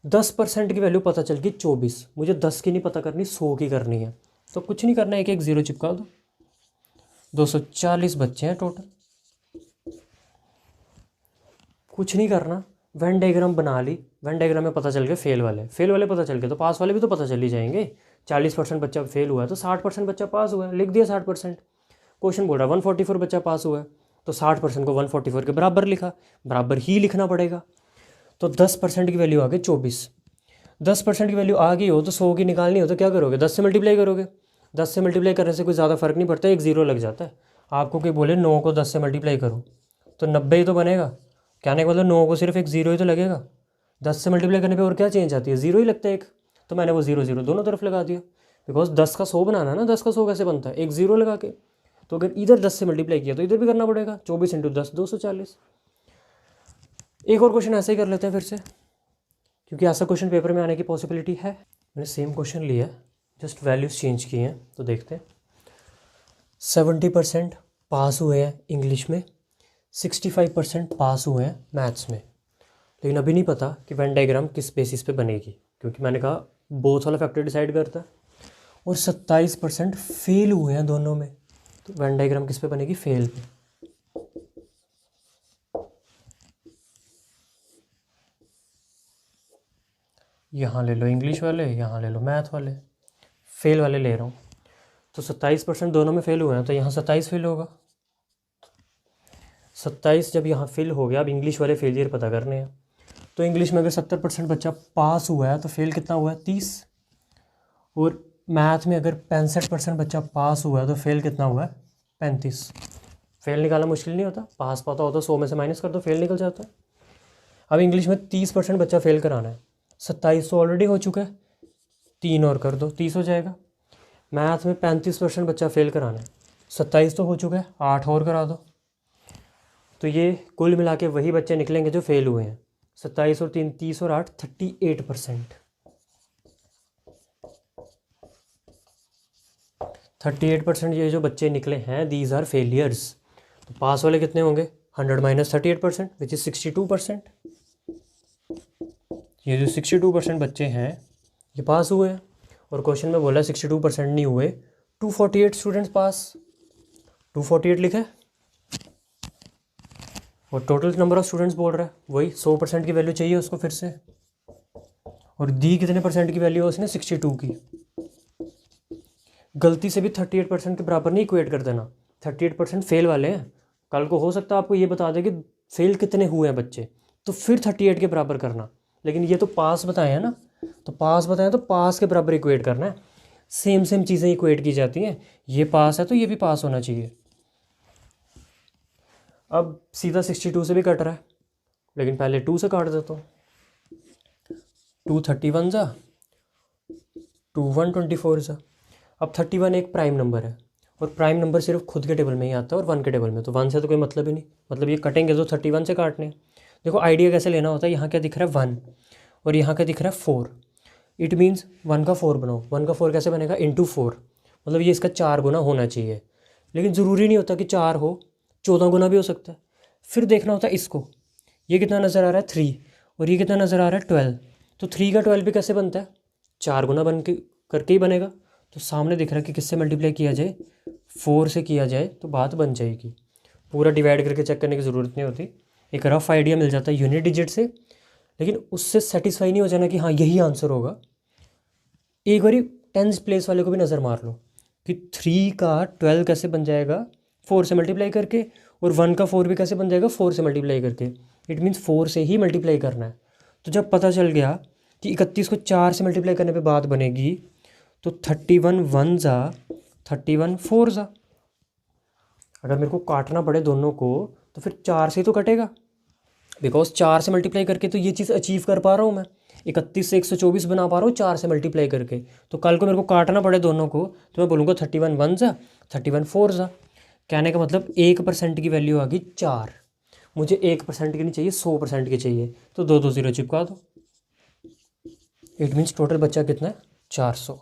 10% की वैल्यू पता चल गई 24। मुझे 10 की नहीं पता करनी, 100 की करनी है। तो कुछ नहीं करना है, एक एक ज़ीरो चिपका दो। 240 बच्चे हैं टोटल। कुछ नहीं करना, वेन डायग्राम बना ली, वेन डायग्राम में पता चल गया फेल वाले पता चल गए, तो पास वाले भी तो पता चल ही जाएंगे। 40% बच्चा फेल हुआ है तो 60% बच्चा पास हुआ है, लिख दिया 60%। क्वेश्चन बोल रहा है 144 बच्चा पास हुआ है, तो 60% को 144 के बराबर लिखा, बराबर ही लिखना पड़ेगा। तो 10% की वैल्यू आ गई 24। 10% की वैल्यू आ गई हो तो 100 की निकालनी हो तो क्या करोगे, 10 से मल्टीप्लाई करोगे। 10 से मल्टीप्लाई करने से कोई ज़्यादा फर्क नहीं पड़ता, एक ज़ीरो लग जाता है। आपको कोई बोले 9 को 10 से मल्टीप्लाई करो तो 90 ही तो बनेगा। कहने का मतलब 9 को सिर्फ एक ज़ीरो ही तो लगेगा। 10 से मल्टीप्लाई करने पे और क्या चेंज आती है, ज़ीरो ही लगता है एक। तो मैंने वो ज़ीरो ज़ीरो दोनों तरफ लगा दिया, बिकॉज 10 का 100 बनाना है ना, 10 का 100 कैसे बनता है, एक ज़ीरो लगा के। तो अगर इधर 10 से मल्टीप्लाई किया तो इधर भी करना पड़ेगा, 24 × 10 240। एक और क्वेश्चन ऐसे ही कर लेते हैं फिर से, क्योंकि ऐसा क्वेश्चन पेपर में आने की पॉसिबिलिटी है। मैंने सेम क्वेश्चन लिया, जस्ट वैल्यूज़ चेंज किए हैं। तो देखते हैं, 70% पास हुए हैं इंग्लिश में, 65% पास हुए हैं मैथ्स में। लेकिन अभी नहीं पता कि वेन डायग्राम किस बेसिस पे बनेगी, क्योंकि मैंने कहा बोथ वाला फैक्टर डिसाइड करता है। और 27% फेल हुए हैं दोनों में, तो वेन डायग्राम किस पे बनेगी, फेल पे। यहाँ ले लो इंग्लिश वाले, यहाँ ले लो मैथ वाले, फेल वाले ले रहा हूँ। तो 27% दोनों में फेल हुए हैं, तो यहाँ 27 फेल होगा। 27 जब यहाँ फेल हो गया, अब इंग्लिश वाले फेलियर पता करने हैं। तो इंग्लिश में अगर 70% बच्चा पास हुआ है तो फेल कितना हुआ है, 30। और मैथ में अगर 65% बच्चा पास हुआ है तो फेल कितना हुआ है, 35। फेल निकालना मुश्किल नहीं होता, पास पता हो तो 100 में से माइनस कर दो, फेल निकल जाता है। अब इंग्लिश में 30% बच्चा फेल कराना है, 27 तो ऑलरेडी हो चुका है, 3 और कर दो 30 हो जाएगा। मैथ में 35% बच्चा फेल कराना है, 27 तो हो चुका है, 8 और करा दो। तो ये कुल मिला के वही बच्चे निकलेंगे जो फेल हुए हैं। 27 और 3 30 और 8 38%। 38% ये जो बच्चे निकले हैं, दीज आर फेलियर्स। तो पास वाले कितने होंगे, 100 - 38% विच इज़ 62%। ये जो 62% बच्चे हैं ये पास हुए हैं, और क्वेश्चन में बोला 62% नहीं हुए, 248 स्टूडेंट्स पास, 248 लिखा है। और टोटल नंबर ऑफ स्टूडेंट्स बोल रहा है, वही 100% की वैल्यू चाहिए उसको फिर से। और दी कितने परसेंट की वैल्यू है उसने, 62 की। गलती से भी 38% के बराबर नहीं इक्वेट कर देना, 38% फेल वाले हैं। कल को हो सकता है आपको ये बता दे कि फेल कितने हुए हैं बच्चे, तो फिर 38 के बराबर करना। लेकिन ये तो पास बताए हैं ना, तो पास बताएं तो पास के बराबर इक्वेट करना है। सेम चीज़ें इक्वेट की जाती हैं, ये पास है तो ये भी पास होना चाहिए। अब सीधा 62 से भी कट रहा है, लेकिन पहले 2 से काट देता हूँ। 2 31 जा, 2 124 जा। अब 31 एक प्राइम नंबर है, और प्राइम नंबर सिर्फ खुद के टेबल में ही आता है और 1 के टेबल में, तो 1 से तो कोई मतलब ही नहीं, मतलब ये कटेंगे तो 31 से काटने। देखो आइडिया कैसे लेना होता है, यहाँ क्या दिख रहा है 1 और यहाँ क्या दिख रहा है 4। इट मीन्स 1 का 4 बनाओ। 1 का 4 कैसे बनेगा, इंटू 4, मतलब ये इसका 4 गुना होना चाहिए। लेकिन ज़रूरी नहीं होता कि 4 हो, 14 गुना भी हो सकता है। फिर देखना होता है इसको, ये कितना नज़र आ रहा है 3, और ये कितना नज़र आ रहा है 12। तो 3 का 12 भी कैसे बनता है, 4 गुना बन के करके ही बनेगा। तो सामने दिख रहा है कि किससे मल्टीप्लाई किया जाए, 4 से किया जाए तो बात बन जाएगी। पूरा डिवाइड करके चेक करने की ज़रूरत नहीं होती, एक रफ आइडिया मिल जाता है यूनिट डिजिट से। लेकिन उससे सेटिस्फाई नहीं हो जाना कि हाँ यही आंसर होगा। एक बारी 10th प्लेस वाले को भी नज़र मार लो कि 3 का 12 कैसे बन जाएगा, 4 से मल्टीप्लाई करके, और 1 का 4 भी कैसे बन जाएगा, 4 से मल्टीप्लाई करके। इट मीन्स 4 से ही मल्टीप्लाई करना है। तो जब पता चल गया कि 31 को 4 से मल्टीप्लाई करने पे बात बनेगी, तो 31 1 जा, 31 4 जा। अगर मेरे को काटना पड़े दोनों को तो फिर 4 से ही तो कटेगा, बिकॉज 4 से मल्टीप्लाई करके तो ये चीज़ अचीव कर पा रहा हूँ मैं। 31 से 124 बना पा रहा हूँ 4 से मल्टीप्लाई करके। तो कल को मेरे को काटना पड़े दोनों को तो मैं बोलूँगा 31 1 जा, 31 4 जा। कहने का मतलब 1% की वैल्यू आ गई 4। मुझे 1% की नहीं चाहिए, 100% की चाहिए, तो 2 2 0 चिपका दो। इट मीन्स टोटल बच्चा कितना है, 400।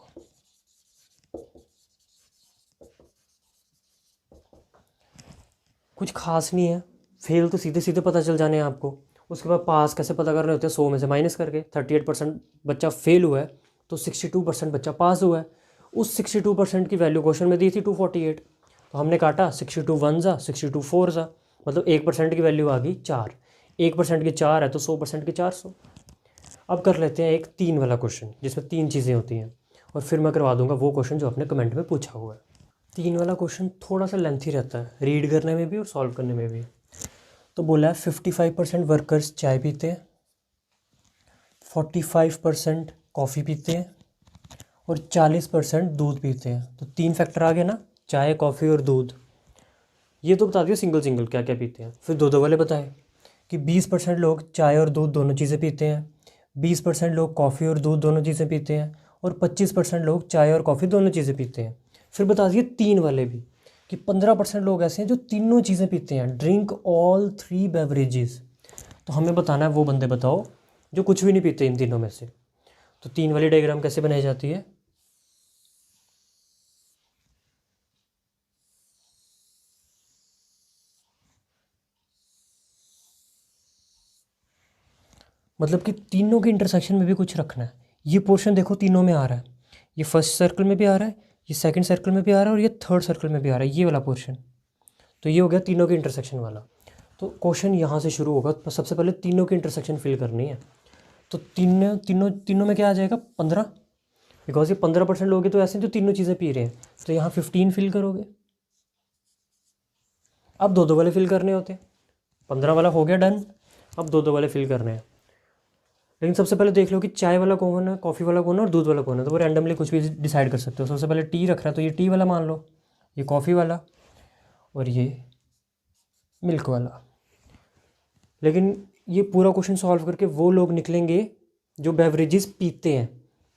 कुछ खास नहीं है, फेल तो सीधे सीधे पता चल जाने हैं आपको। उसके बाद पास कैसे पता करने होते हैं, 100 में से माइनस करके। 38% बच्चा फेल हुआ है तो 62% बच्चा पास हुआ है। उस 62% की वैल्यू क्वेश्चन में दी थी 248, तो हमने काटा 62 1 ज़ा 62 4 ज़ा, मतलब 1% की वैल्यू आ गई 4। 1% की 4 है तो 100% की 400। अब कर लेते हैं एक 3 वाला क्वेश्चन जिसमें 3 चीज़ें होती हैं, और फिर मैं करवा दूंगा वो क्वेश्चन जो आपने कमेंट में पूछा हुआ है। 3 वाला क्वेश्चन थोड़ा सा लेंथी रहता है, रीड करने में भी और सॉल्व करने में भी। तो बोला है 55% वर्कर्स चाय पीते हैं, 45% कॉफ़ी पीते हैं और 40% दूध पीते हैं। तो 3 फैक्टर आ गए ना, चाय, कॉफ़ी और दूध। ये तो बता दिया सिंगल सिंगल क्या क्या पीते हैं। फिर दो दो वाले बताए कि 20% लोग चाय और दूध दोनों चीज़ें पीते हैं, 20% लोग कॉफ़ी और दूध दोनों चीज़ें पीते हैं और 25% लोग चाय और कॉफ़ी दोनों चीज़ें पीते हैं। फिर बता दिए 3 वाले भी कि 15% लोग ऐसे हैं जो तीनों चीज़ें पीते हैं, ड्रिंक ऑल 3 बेवरेजेस। तो हमें बताना है वो बंदे बताओ जो कुछ भी नहीं पीते इन तीनों में से। तो 3 वाली डायग्राम कैसे बनाई जाती है? मतलब कि तीनों के इंटरसेक्शन में भी कुछ रखना है। ये पोर्शन देखो तीनों में आ रहा है, ये फर्स्ट सर्कल में भी आ रहा है, ये सेकंड सर्कल में भी आ रहा है और ये थर्ड सर्कल में भी आ रहा है, ये वाला पोर्शन। तो ये हो गया तीनों के इंटरसेक्शन वाला। तो क्वेश्चन यहाँ से शुरू होगा, तो सबसे पहले तीनों की इंटरसेक्शन फिल करनी है। तो तीनों तीनों तीनों में क्या आ जाएगा? 15, बिकॉज ये 15% लोग तो ऐसे हैं जो तीनों चीज़ें पी रहे हैं। तो यहाँ 15 फिल करोगे। अब दो दो वाले फिल करने होते हैं। 15 वाला हो गया डन, अब दो दो वाले फिल करने हैं। लेकिन सबसे पहले देख लो कि चाय वाला कौन है, कॉफ़ी वाला कौन है और दूध वाला कौन है। तो वो रैंडमली कुछ भी डिसाइड कर सकते हो। सबसे पहले टी रख रहा है तो ये टी वाला मान लो, ये कॉफ़ी वाला और ये मिल्क वाला। लेकिन ये पूरा क्वेश्चन सॉल्व करके वो लोग निकलेंगे जो बेवरेजेस पीते हैं,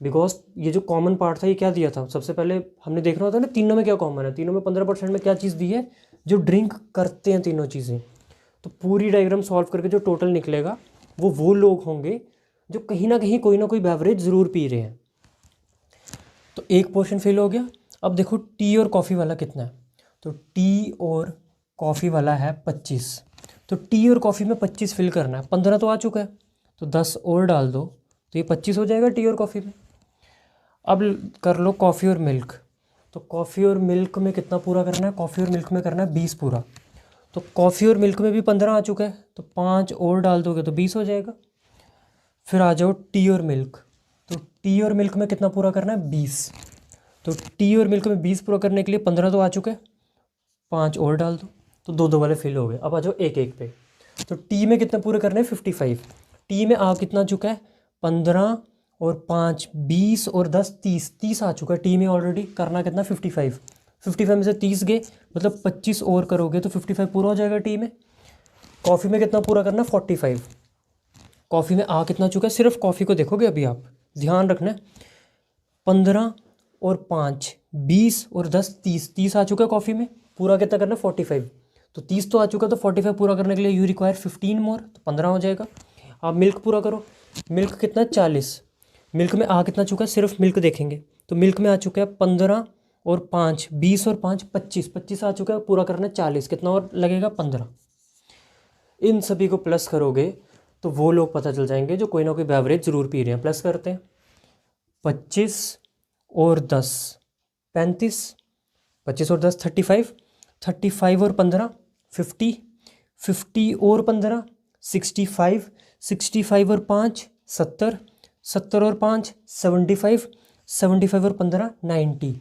बिकॉज ये जो कॉमन पार्ट था ये क्या दिया था? सबसे पहले हमने देखना होता है ना तीनों में क्या कॉमन है। तीनों में 15% में क्या चीज़ दी है? जो ड्रिंक करते हैं तीनों चीज़ें। तो पूरी डायग्राम सॉल्व करके जो टोटल निकलेगा वो लोग होंगे जो कहीं ना कहीं कोई ना कोई बेवरेज ज़रूर पी रहे हैं। तो एक पोर्शन फिल हो गया। अब देखो टी और कॉफ़ी वाला कितना है। तो टी और कॉफ़ी वाला है 25। तो टी और कॉफ़ी में 25 फिल करना है। 15 तो आ चुका है तो 10 और डाल दो तो ये 25 हो जाएगा टी और कॉफ़ी में। अब कर लो कॉफ़ी और मिल्क। तो कॉफ़ी और मिल्क में कितना पूरा करना है? कॉफ़ी और मिल्क में करना है 20 पूरा। तो कॉफ़ी और मिल्क में भी 15 आ चुका है तो 5 और डाल दोगे तो 20 हो जाएगा। फिर आ जाओ टी और मिल्क। तो टी और मिल्क में कितना पूरा करना है? 20। तो टी और मिल्क में 20 पूरा करने के लिए 15 तो आ चुके हैं, 5 और डाल दो तो दो दो वाले फिल हो गए। अब आ जाओ एक एक पे। तो टी में कितना पूरे करने हैं? 55। टी में आ कितना चुका है? 15 और 5 20 और 10 30। 30 आ चुका है टी में ऑलरेडी। करना कितना? 55। 55 में से 30 गए मतलब 25 और करोगे तो 55 पूरा हो जाएगा टी में। कॉफ़ी में कितना पूरा करना? 45। कॉफ़ी में आ कितना चुका है? सिर्फ कॉफ़ी को देखोगे अभी आप, ध्यान रखना है। 15 और 5 20 और 10 30। 30 आ चुका है कॉफ़ी में। पूरा कितना करना है? 45। तो 30 तो आ चुका है तो 45 पूरा करने के लिए यू रिक्वायर 15 मोर, तो 15 हो जाएगा। आप मिल्क पूरा करो। मिल्क कितना? 40। मिल्क में आ कितना चुका है? सिर्फ मिल्क देखेंगे तो मिल्क में आ चुका है 15 और 5 20 और 5 25। 25 आ चुका है, पूरा करना है 40। कितना और लगेगा? 15। इन सभी को प्लस करोगे तो वो लोग पता चल जाएंगे जो कोई ना कोई बेवरेज ज़रूर पी रहे हैं। प्लस करते हैं। 25 और 10 35। 25 और 10 35। 35 और 15 50। 50 और 15 65। 65 और 5 70। 70 और 5 75। 75 और 15 90।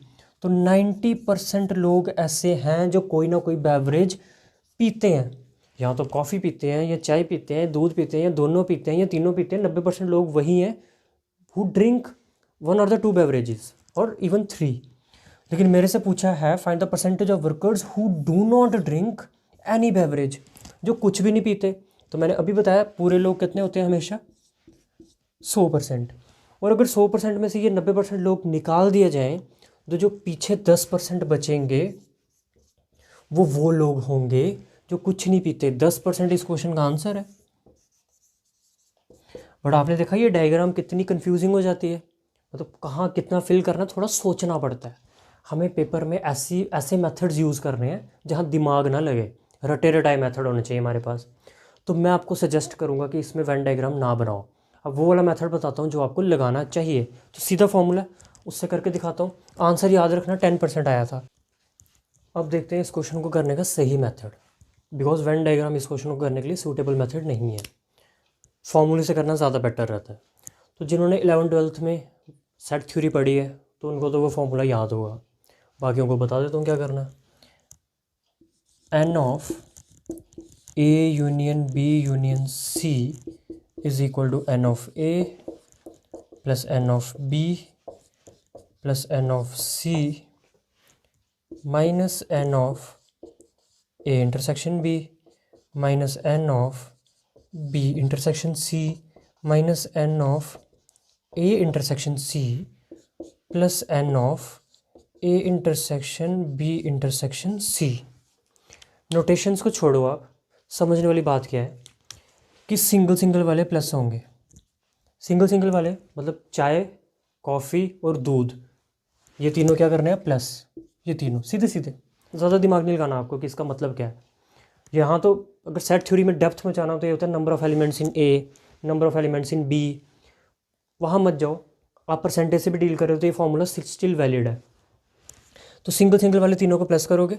तो 90% लोग ऐसे हैं जो कोई ना कोई बेवरेज पीते हैं। या तो कॉफ़ी पीते हैं या चाय पीते हैं, दूध पीते हैं या दोनों पीते हैं या तीनों पीते हैं। 90% लोग वही हैं हु ड्रिंक 1 और द 2 बेवरेजेस और इवन 3। लेकिन मेरे से पूछा है find the percentage of workers who do not drink any beverage, जो कुछ भी नहीं पीते। तो मैंने अभी बताया पूरे लोग कितने होते हैं? हमेशा 100%। और अगर 100% में से ये 90% लोग निकाल दिए जाएं तो जो पीछे 10% बचेंगे वो लोग होंगे जो कुछ नहीं पीते। 10% इस क्वेश्चन का आंसर है। बट आपने देखा ये डायग्राम कितनी कंफ्यूजिंग हो जाती है, मतलब कहाँ कितना फिल करना थोड़ा सोचना पड़ता है। हमें पेपर में ऐसे मेथड्स यूज़ करने हैं जहाँ दिमाग ना लगे, रटे रटाए मेथड होने चाहिए हमारे पास। तो मैं आपको सजेस्ट करूँगा कि इसमें वेन डायग्राम ना बनाओ। अब वो वाला मेथड बताता हूँ जो आपको लगाना चाहिए। तो सीधा फॉर्मूला उससे करके दिखाता हूँ। आंसर याद रखना 10% आया था। अब देखते हैं इस क्वेश्चन को करने का सही मेथड, बिकॉज वेन डायग्राम इस क्वेश्चन को करने के लिए सूटेबल मेथड नहीं है, फॉर्मूले से करना ज़्यादा बेटर रहता है। तो जिन्होंने 11th-12th में सेट थ्योरी पढ़ी है तो उनको तो वो फॉर्मूला याद होगा, बाकियों को बता देता हूँ क्या करना है। N of A union B union C is equal to N of A plus N of B plus N of C minus N of A intersection B minus N of B intersection C minus N of A intersection C plus N of A intersection B intersection C. Notations को छोड़ो, आप समझने वाली बात क्या है कि single single वाले प्लस होंगे। सिंगल सिंगल वाले मतलब चाय, कॉफ़ी और दूध, ये तीनों क्या करने हैं प्लस, ये तीनों सीधे सीधे, ज़्यादा दिमाग नहीं लगाना आपको कि इसका मतलब क्या है। यहाँ तो अगर सेट थ्योरी में डेप्थ में जाना हो तो ये होता है number of elements in A, number of elements in B, वहाँ मत जाओ। आप परसेंटेज से भी डील कर रहे हो तो ये फॉर्मूला स्टिल वैलिड है। तो सिंगल सिंगल वाले तीनों को प्लस करोगे,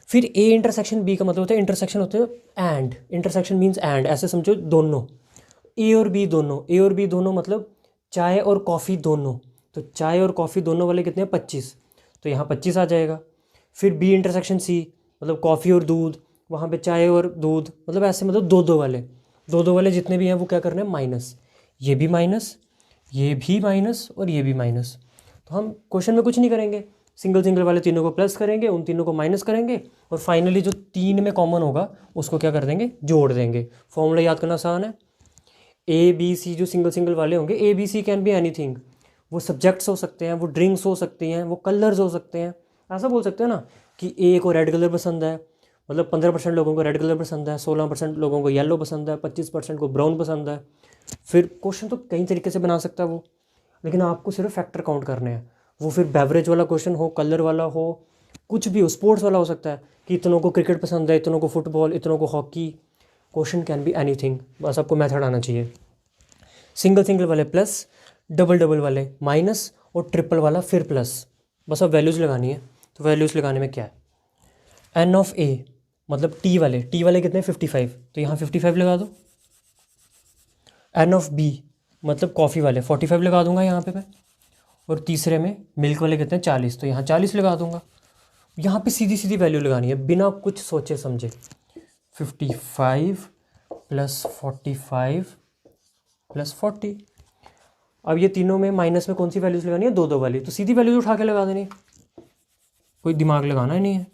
फिर ए इंटरसेक्शन बी का मतलब होता है इंटरसेक्शन होते हैं एंड, इंटरसेक्शन मीन्स एंड, ऐसे समझो दोनों, ए और बी दोनों, ए और बी दोनों मतलब चाय और कॉफ़ी दोनों, तो चाय और कॉफ़ी दोनों वाले कितने हैं 25, तो यहाँ 25 आ जाएगा। फिर बी इंटरसेक्शन सी मतलब कॉफ़ी और दूध, वहाँ पे चाय और दूध, मतलब ऐसे मतलब दो दो वाले जितने भी हैं वो क्या करना है माइनस, ये भी माइनस, ये भी माइनस और ये भी माइनस। तो हम क्वेश्चन में कुछ नहीं करेंगे, सिंगल सिंगल वाले तीनों को प्लस करेंगे, उन तीनों को माइनस करेंगे और फाइनली जो तीन में कॉमन होगा उसको क्या कर देंगे जोड़ देंगे। फॉर्मूला याद करना आसान है। ए बी सी जो सिंगल सिंगल वाले होंगे, A B C can be anything, वो सब्जेक्ट्स हो सकते हैं, वो ड्रिंक्स हो सकती हैं, वो कलर्स हो सकते हैं। ऐसा बोल सकते हैं ना कि ए को रेड कलर पसंद है, मतलब 15% लोगों को रेड कलर पसंद है, 16% लोगों को येलो पसंद है, 25% को ब्राउन पसंद है। फिर क्वेश्चन तो कई तरीके से बना सकता है वो, लेकिन आपको सिर्फ फैक्टर काउंट करने हैं। वो फिर बेवरेज वाला क्वेश्चन हो, कलर वाला हो, कुछ भी हो, स्पोर्ट्स वाला हो सकता है कि इतनों को क्रिकेट पसंद है, इतनों को फुटबॉल, इतनों को hockey. Question can be anything, बस आपको मेथड आना चाहिए। सिंगल सिंगल वाले प्लस, डबल डबल वाले माइनस और ट्रिपल वाला फिर प्लस, बस अब वैल्यूज़ लगानी है। तो वैल्यूज़ लगाने में क्या है, एन ऑफ ए मतलब टी वाले कितने 55, तो यहाँ 55 लगा दो। एन ऑफ बी मतलब कॉफ़ी वाले 45 लगा दूंगा यहाँ पे मैं, और तीसरे में मिल्क वाले कितने 40, तो यहाँ 40 लगा दूंगा। यहाँ पे सीधी सीधी वैल्यू लगानी है बिना कुछ सोचे समझे। 55 प्लस 45 प्लस 40। अब ये तीनों में माइनस में कौन सी वैल्यूज़ लगानी है, दो दो वाली, तो सीधी वैल्यूज उठा के लगा देनी, कोई दिमाग लगाना ही नहीं है।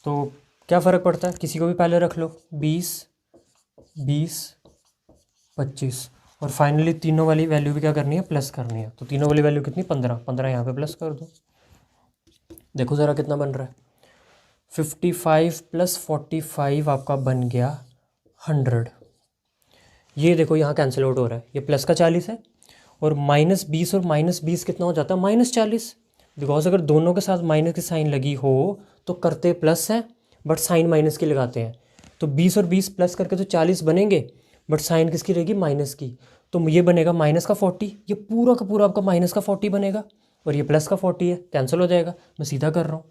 तो क्या फ़र्क पड़ता है, किसी को भी पहले रख लो, 20 20 25 और फाइनली तीनों वाली वैल्यू भी क्या करनी है प्लस करनी है। तो तीनों वाली वैल्यू कितनी 15, 15 यहाँ पे प्लस कर दो। देखो ज़रा कितना बन रहा है, 55 प्लस 45 आपका बन गया 100। ये देखो यहाँ कैंसिल आउट हो रहा है, ये प्लस का 40 है और -20 और -20 कितना हो जाता है -40। बिकॉज अगर दोनों के साथ माइनस की साइन लगी हो तो करते प्लस है बट साइन माइनस की लगाते हैं। तो 20 और 20 प्लस करके तो 40 बनेंगे बट साइन किसकी रहेगी माइनस की, तो ये बनेगा माइनस का 40, ये पूरा का पूरा आपका माइनस का 40 बनेगा और ये प्लस का 40 है, कैंसिल हो जाएगा। मैं सीधा कर रहा हूँ,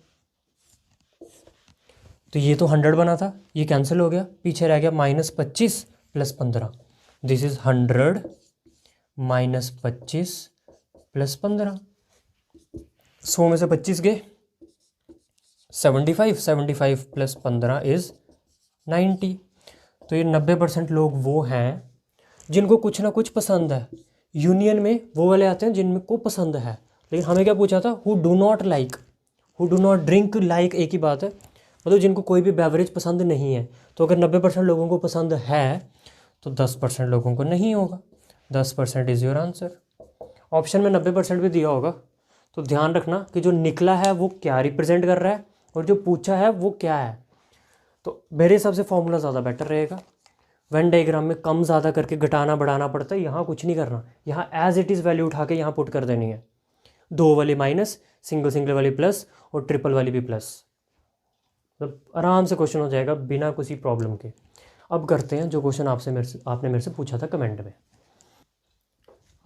तो ये तो 100 बना था, ये कैंसिल हो गया, पीछे रह गया -25 प्लस 15, दिस इज 100 -25 प्लस 15। 100 में से 25 गए 75, 75 प्लस 15 इज़ 90। तो ये 90% लोग वो हैं जिनको कुछ ना कुछ पसंद है। यूनियन में वो वाले आते हैं जिनको पसंद है, लेकिन हमें क्या पूछा था, who do not like, who do not drink like, एक ही बात है, मतलब जिनको कोई भी बेवरेज पसंद नहीं है। तो अगर 90% लोगों को पसंद है तो 10% लोगों को नहीं होगा। 10% इज़ योर आंसर। ऑप्शन में 90% भी दिया होगा, तो ध्यान रखना कि जो निकला है वो क्या रिप्रेजेंट कर रहा है और जो पूछा है वो क्या है। तो मेरे हिसाब से फॉर्मूला ज़्यादा बेटर रहेगा। वेन डायग्राम में कम ज़्यादा करके घटाना बढ़ाना पड़ता है, यहाँ कुछ नहीं करना, यहाँ एज इट इज़ वैल्यू उठा के यहाँ पुट कर देनी है। दो वाली माइनस, सिंगल सिंगल वाली प्लस और ट्रिपल वाली भी प्लस, मतलब आराम से क्वेश्चन हो जाएगा बिना किसी प्रॉब्लम के। अब करते हैं जो क्वेश्चन आपने मेरे से पूछा था कमेंट में।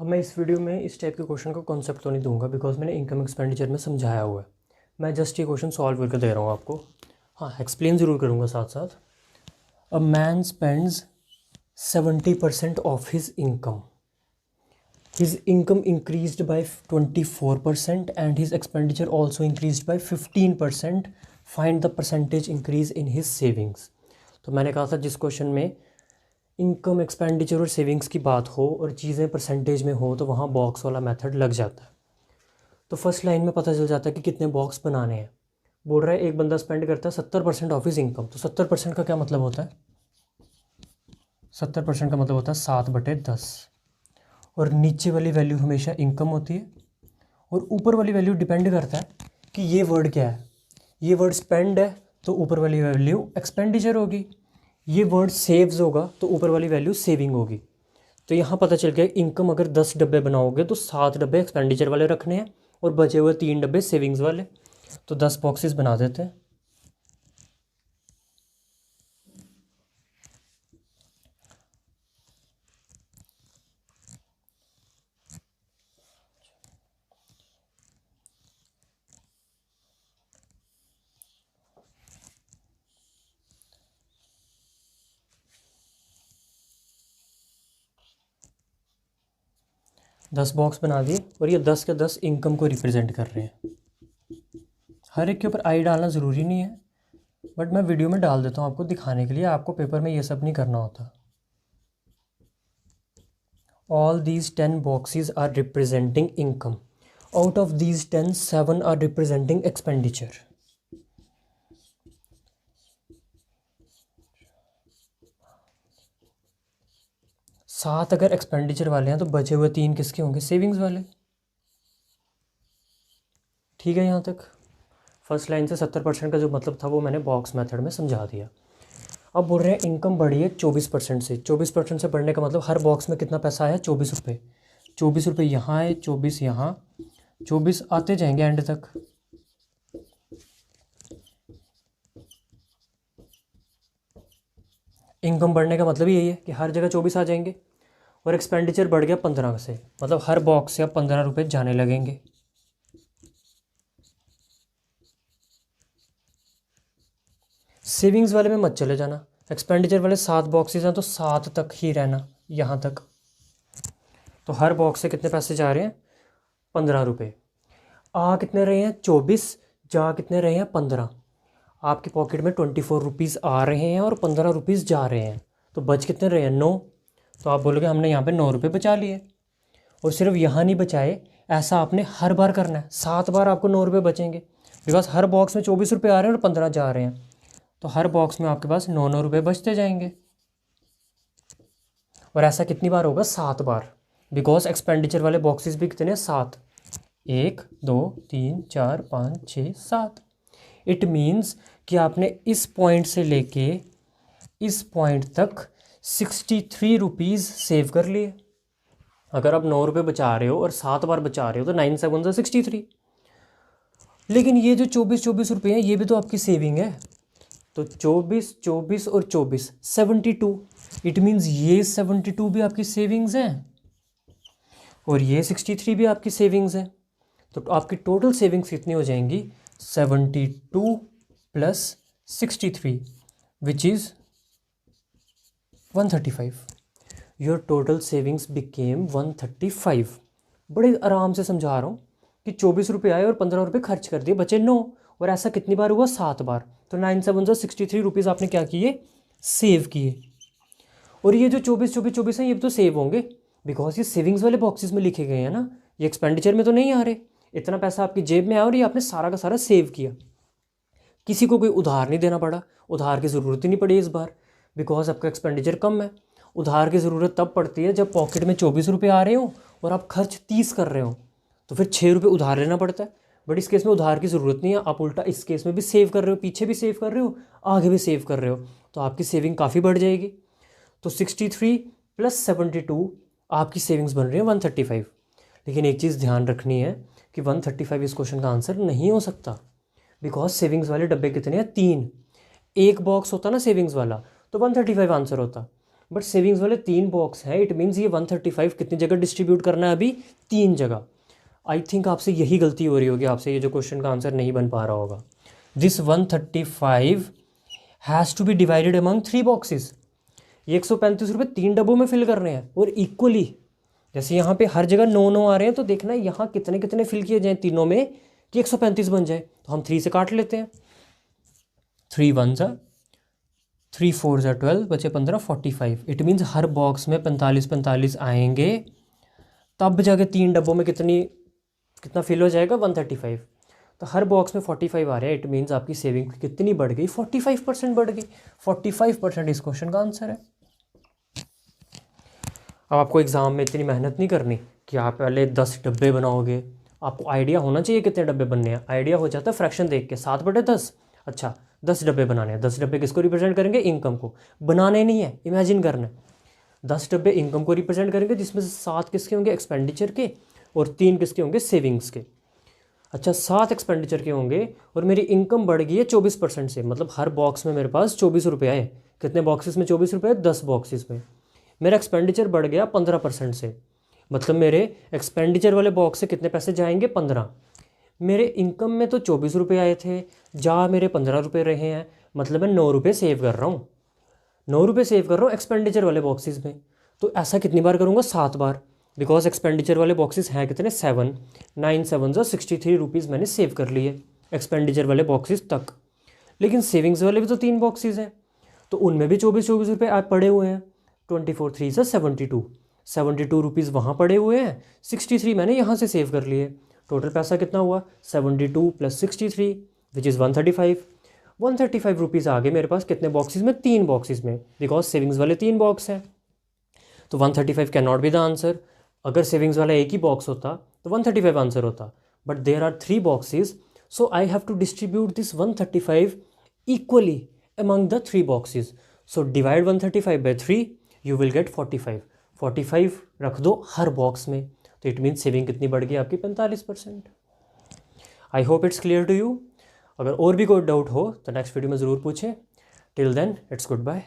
अब मैं इस वीडियो में इस टाइप के क्वेश्चन का कॉन्सेप्ट तो नहीं दूंगा बिकॉज मैंने इनकम एक्सपेंडिचर में समझाया हुआ है। मैं जस्ट ये क्वेश्चन सॉल्व करके दे रहा हूँ आपको। हाँ, एक्सप्लेन ज़रूर करूँगा साथ साथ। A man spends 70% of his income. His income increased by 24% and his expenditure also increased by 15%. Find the percentage increase in his savings. तो मैंने कहा था जिस क्वेश्चन में इनकम एक्सपेंडिचर और सेविंग्स की बात हो और चीज़ें परसेंटेज में हो तो वहाँ बॉक्स वाला मेथड लग जाता है। तो फर्स्ट लाइन में पता चल जाता है कि कितने बॉक्स बनाने हैं। बोल रहा है एक बंदा स्पेंड करता है 70% ऑफ हिज इनकम। तो 70% का क्या मतलब होता है? 70% का मतलब होता है 7/10। और नीचे वाली वैल्यू हमेशा इनकम होती है और ऊपर वाली वैल्यू डिपेंड करता है कि ये वर्ड क्या है। ये वर्ड स्पेंड है तो ऊपर वाली वैल्यू एक्सपेंडिचर होगी। ये वर्ड सेव्स होगा तो ऊपर वाली वैल्यू सेविंग होगी। तो यहाँ पता चल गया इनकम अगर 10 डब्बे बनाओगे तो 7 डब्बे एक्सपेंडिचर वाले रखने हैं और बचे हुए 3 डब्बे सेविंग्स वाले। तो 10 बॉक्सेस बना देते हैं। दस बॉक्स बना दिए और ये 10 के 10 इनकम को रिप्रेजेंट कर रहे हैं। हर एक के ऊपर आई डालना ज़रूरी नहीं है बट मैं वीडियो में डाल देता हूँ आपको दिखाने के लिए। आपको पेपर में ये सब नहीं करना होता। All these 10 boxes are representing income. Out of these 10, 7 are representing expenditure. सात अगर एक्सपेंडिचर वाले हैं तो बचे हुए 3 किसके होंगे? सेविंग्स वाले। ठीक है, यहाँ तक फर्स्ट लाइन से 70% का जो मतलब था वो मैंने बॉक्स मेथड में समझा दिया। अब बोल रहे हैं इनकम बढ़ी है 24% से। 24% से बढ़ने का मतलब हर बॉक्स में कितना पैसा आया? 24 रुपये। 24 रुपये यहाँ आए, 24 यहाँ, 24 आते जाएंगे एंड तक। इनकम बढ़ने का मतलब यही है कि हर जगह 24 आ जाएंगे। और एक्सपेंडिचर बढ़ गया 15 से, मतलब हर बॉक्स से अब 15 रुपये जाने लगेंगे। सेविंग्स वाले में मत चले जाना। एक्सपेंडिचर वाले 7 बॉक्सेस हैं तो 7 तक ही रहना, यहाँ तक। तो हर बॉक्स से कितने पैसे जा रहे हैं? 15 रुपये। आ कितने रहे हैं? 24। जा कितने रहे हैं? 15। आपकी पॉकेट में 24 रुपीज़ आ रहे हैं और 15 रुपीज़ जा रहे हैं। तो बच कितने रहे हैं? 9। तो आप बोलोगे हमने यहाँ पे 9 रुपये बचा लिए। और सिर्फ यहाँ नहीं बचाए, ऐसा आपने हर बार करना है। 7 बार आपको 9 रुपये बचेंगे बिकॉज हर बॉक्स में 24 रुपये आ रहे हैं और 15 जा रहे हैं। तो हर बॉक्स में आपके पास 9 रुपये बचते जाएंगे। और ऐसा कितनी बार होगा? 7 बार। बिकॉज एक्सपेंडिचर वाले बॉक्सेस भी कितने हैं? 7। 1 2 3 4 5 6 7। इट मीन्स कि आपने इस पॉइंट से लेके इस पॉइंट तक 63 रुपीज़ सेव कर लिए। अगर आप 9 रुपये बचा रहे हो और 7 बार बचा रहे हो तो 9 7 से 63। लेकिन ये जो 24 रुपये हैं ये भी तो आपकी सेविंग है। तो 24 और 24 72। इट मीन्स ये 72 भी आपकी सेविंग्स हैं और ये 63 भी आपकी सेविंग्स हैं। तो आपकी टोटल सेविंग्स कितनी हो जाएंगी? 72 plus 63 which is 135। Your total savings became 135। बड़े आराम से समझा रहा हूँ कि 24 रुपये आए और 15 रुपये खर्च कर दिए, बचे 9। और ऐसा कितनी बार हुआ? 7 बार। तो 9 7 63 रुपीज़ आपने क्या किए? सेव किए। और ये जो 24 हैं ये भी तो सेव होंगे बिकॉज ये सेविंग्स वाले बॉक्सेस में लिखे गए हैं ना, ये एक्सपेंडिचर में तो नहीं आ रहे। इतना पैसा आपकी जेब में आया और ये आपने सारा का सारा सेव किया। किसी को कोई उधार नहीं देना पड़ा, उधार की ज़रूरत ही नहीं पड़ी इस बार बिकॉज आपका एक्सपेंडिचर कम है। उधार की ज़रूरत तब पड़ती है जब पॉकेट में 24 रुपये आ रहे हो और आप खर्च 30 कर रहे हो, तो फिर 6 रुपये उधार लेना पड़ता है। बट इस केस में उधार की ज़रूरत नहीं है, आप उल्टा इस केस में भी सेव कर रहे हो, पीछे भी सेव कर रहे हो, आगे भी सेव कर रहे हो, तो आपकी सेविंग काफ़ी बढ़ जाएगी। तो 63 प्लस 72 आपकी सेविंग्स बन रही है 135। लेकिन एक चीज़ ध्यान रखनी है कि 135 इस क्वेश्चन का आंसर नहीं हो सकता बिकॉज सेविंग्स वाले डब्बे कितने हैं? 3। एक बॉक्स होता ना सेविंग्स वाला तो 135 आंसर होता, बट सेविंग्स वाले 3 बॉक्स हैं, इट मीन्स ये 135 कितनी जगह डिस्ट्रीब्यूट करना है अभी, 3 जगह। आई थिंक आपसे यही गलती हो रही होगी, आपसे ये जो क्वेश्चन का आंसर नहीं बन पा रहा होगा। This 135 has to be divided among 3 boxes. ये 135 रुपये 3 डब्बों में फिल करने हैं और इक्वली, जैसे यहाँ पे हर जगह 9 आ रहे हैं तो देखना है यहाँ कितने कितने फिल किए जाएँ तीनों में कि 135 बन जाए। तो हम 3 से काट लेते हैं, 3 1 ज़ा 3 4 ज़ा 12 बचे 15 45। इट मीन्स हर बॉक्स में 45 आएंगे, तब जाके 3 डब्बों में कितना फिल हो जाएगा, 135। तो हर बॉक्स में 45 आ रहे हैं, इट मीन्स आपकी सेविंग कितनी बढ़ गई, 45% बढ़ गई। 45% इस क्वेश्चन का आंसर है। अब आपको एग्ज़ाम में इतनी मेहनत नहीं करनी कि आप पहले 10 डब्बे बनाओगे, आपको आइडिया होना चाहिए कितने डब्बे बनने हैं। आइडिया हो जाता है फ्रैक्शन देख के, 7/10। अच्छा 10 डब्बे बनाने हैं, 10 डब्बे किसको रिप्रेजेंट करेंगे, इनकम को। बनाने नहीं है, इमेजिन करना है। 10 डब्बे इनकम को रिप्रेजेंट करेंगे, जिसमें से 7 किसके होंगे, एक्सपेंडिचर के, और 3 किसके होंगे, सेविंग्स के। अच्छा 7 एक्सपेंडिचर के होंगे और मेरी इनकम बढ़ गई है 24% से, मतलब हर बॉक्स में मेरे पास 24 रुपये आए। कितने बॉक्सेस में 24 रुपये, 10 बॉक्सेस में। मेरा एक्सपेंडिचर बढ़ गया 15% से, मतलब मेरे एक्सपेंडिचर वाले बॉक्स से कितने पैसे जाएंगे, 15। मेरे इनकम में तो 24 रुपये आए थे, जा मेरे 15 रुपये रहे हैं, मतलब मैं 9 रुपये सेव कर रहा हूँ। 9 रुपये सेव कर रहा हूँ एक्सपेंडिचर वाले बॉक्सेस में। तो ऐसा कितनी बार करूँगा, 7 बार, बिकॉज एक्सपेंडिचर वाले बॉक्सेस हैं कितने, 7। 9 7 ज़ा 63 रुपीज़ मैंने सेव कर लिए एक्सपेंडिचर वाले बॉक्सेस तक। लेकिन सेविंग्स वाले भी तो 3 बॉक्सेस हैं, तो उनमें भी 24 रुपये आप पड़े हुए हैं। 24 3 ज़ा 72 रुपीज़ वहाँ पड़े हुए हैं, 63 मैंने यहाँ से सेव कर लिए। टोटल पैसा कितना हुआ, 72 + 63 विच इज़ 135। 135 रुपीज़ आ गए मेरे पास कितने बॉक्सेस में, 3 बॉक्सेस में, बिकॉज सेविंग्स वाले 3 बॉक्स हैं। तो 135 can not be the answer. अगर सेविंग्स वाला एक ही बॉक्स होता तो 135 आंसर होता, but there are 3 boxes, so I have to distribute this 135 equally among the 3 boxes. So divide 135 by 3, you will get 45. 45 रख दो हर बॉक्स में, तो इट मीन्स सेविंग कितनी बढ़ गई आपकी, 45%। I hope it's clear to you. अगर और भी कोई डाउट हो तो नेक्स्ट वीडियो में ज़रूर पूछें। Till then it's good bye.